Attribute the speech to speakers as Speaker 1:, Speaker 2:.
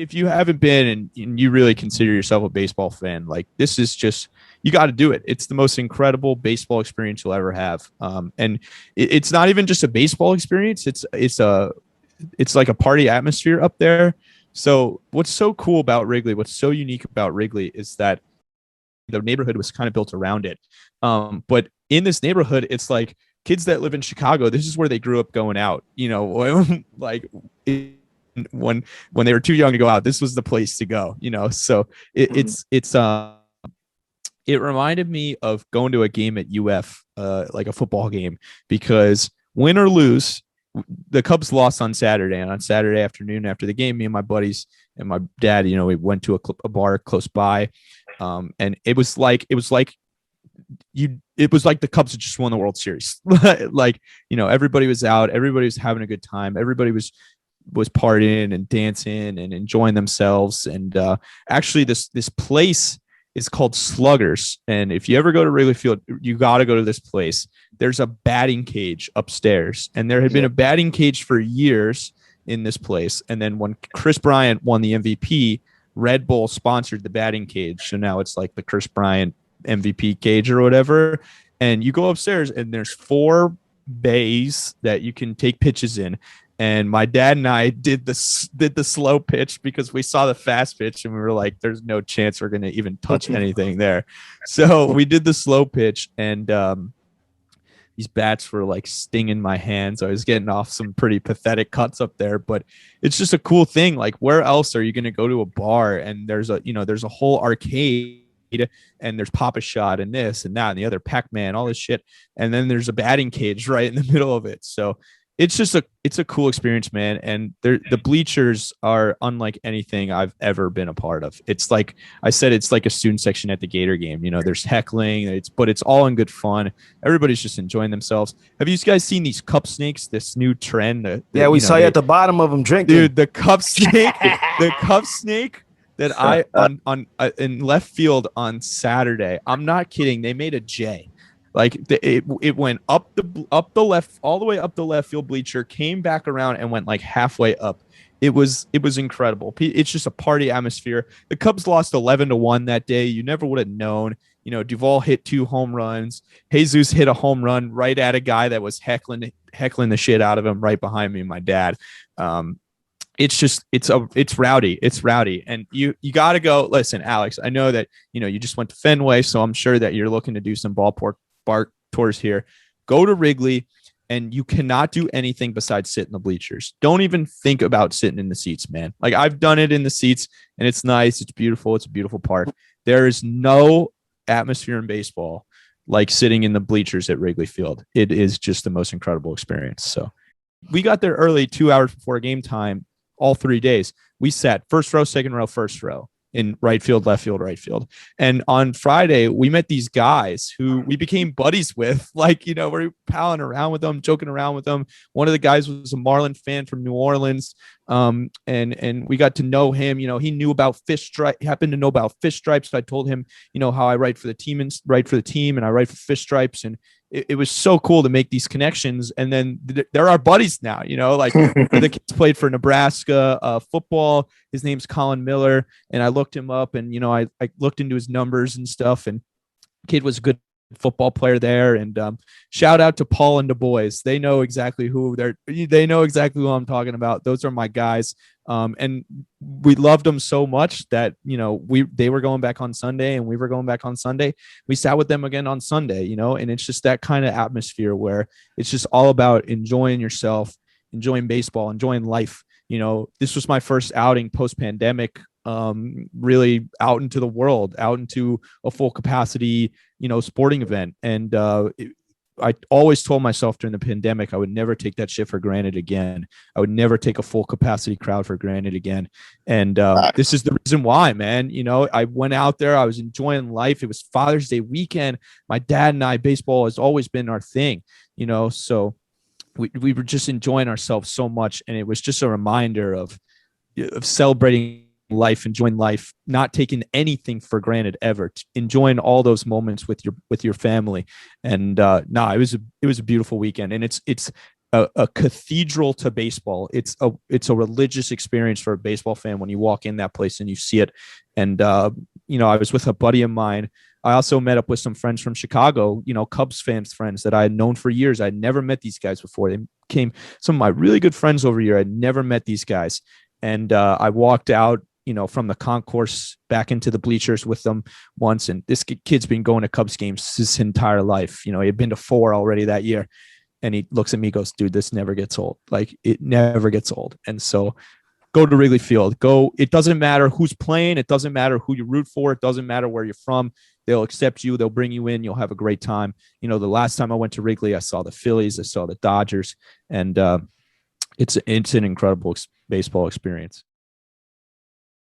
Speaker 1: if you haven't been and you really consider yourself a baseball fan, like this is just, you got to do it. It's the most incredible baseball experience you'll ever have. And it's not even just a baseball experience. It's like a party atmosphere up there. So what's so cool about Wrigley, what's so unique about Wrigley is that the neighborhood was kind of built around it. But in this neighborhood, it's like kids that live in Chicago, this is where they grew up going out, like when they were too young to go out, this was the place to go, so it reminded me of going to a game at UF, like a football game, because win or lose, the Cubs lost on Saturday, and on Saturday afternoon after the game, me and my buddies and my dad, we went to a bar close by, and it was like the Cubs had just won the World Series. Like, everybody was out, everybody was having a good time, everybody was partying and dancing and enjoying themselves. And actually, this place is called Sluggers, and if you ever go to Wrigley Field, you got to go to this place. There's a batting cage upstairs, and there had been a batting cage for years in this place. And then when Chris Bryant won the MVP, Red Bull sponsored the batting cage, so now it's like the Chris Bryant MVP cage or whatever. And you go upstairs, and there's 4 bays that you can take pitches in. And my dad and I did the slow pitch because we saw the fast pitch and we were like, there's no chance we're going to even touch anything there. So we did the slow pitch, and these bats were like stinging my hands. I was getting off some pretty pathetic cuts up there, but it's just a cool thing. Like, where else are you going to go to a bar and there's a whole arcade and there's Pop-A-Shot and this and that and the other, Pac-Man, all this shit. And then there's a batting cage right in the middle of it. So it's a cool experience, man. And the bleachers are unlike anything I've ever been a part of. It's like I said, it's like a student section at the Gator game. There's heckling, but it's all in good fun. Everybody's just enjoying themselves. Have you guys seen these cup snakes? This new trend?
Speaker 2: We saw you at the bottom of them drinking.
Speaker 1: Dude, the cup snake, the cup snake that I on in left field on Saturday. I'm not kidding. They made a J. Like it went up the left, all the way up the left field bleacher, came back around and went like halfway up. It was incredible. It's just a party atmosphere. The Cubs lost 11-1 that day. You never would have known. Duvall hit 2 home runs. Jesus hit a home run right at a guy that was heckling the shit out of him right behind me and my dad. It's rowdy. It's rowdy. And you got to go. Listen, Alex, I know that, you just went to Fenway, so I'm sure that you're looking to do some ballpark tours here. Go to Wrigley, and you cannot do anything besides sit in the bleachers. Don't even think about sitting in the seats, man. Like, I've done it in the seats, and it's nice. It's beautiful. It's a beautiful park. There is no atmosphere in baseball like sitting in the bleachers at Wrigley Field. It is just the most incredible experience. So we got there early, 2 hours before game time, all 3 days. We sat first row, second row, first row, in right field, left field, right field. And on Friday, we met these guys who we became buddies with. Like, we're palling around with them, joking around with them. One of the guys was a Marlins fan from New Orleans. And we got to know him. He knew about happened to know about Fish Stripes. So I told him, how I write for the team and I write for Fish Stripes. And it was so cool to make these connections. And then there are buddies now, like the kids played for Nebraska football. His name's Colin Miller. And I looked him up, and, I looked into his numbers and stuff, and kid was a good football player there. And shout out to Paul and the boys. They know exactly who I'm talking about. Those are my guys. And we loved them so much that, they were going back on Sunday and we were going back on Sunday. We sat with them again on Sunday, and it's just that kind of atmosphere where it's just all about enjoying yourself, enjoying baseball, enjoying life. This was my first outing post-pandemic, really out into the world, out into a full capacity, sporting event. And I always told myself during the pandemic, I would never take that shit for granted again. I would never take a full capacity crowd for granted again. And this is the reason why, man. I went out there, I was enjoying life. It was Father's Day weekend. My dad and I, baseball has always been our thing, so we were just enjoying ourselves so much. And it was just a reminder of celebrating life, enjoying life, not taking anything for granted ever, enjoying all those moments with your family. And it was a beautiful weekend. And it's a cathedral to baseball. It's a religious experience for a baseball fan when you walk in that place and you see it. And I was with a buddy of mine. I also met up with some friends from Chicago, Cubs fans, friends that I had known for years. I'd never met these guys before. They came, some of my really good friends over here. I'd never met these guys. And I walked out, from the concourse back into the bleachers with them once. And this kid's been going to Cubs games his entire life. He had been to 4 already that year. And he looks at me, goes, dude, this never gets old. Like, it never gets old. And so go to Wrigley Field. Go. It doesn't matter who's playing. It doesn't matter who you root for. It doesn't matter where you're from. They'll accept you. They'll bring you in. You'll have a great time. The last time I went to Wrigley, I saw the Phillies. I saw the Dodgers. And it's an incredible baseball experience.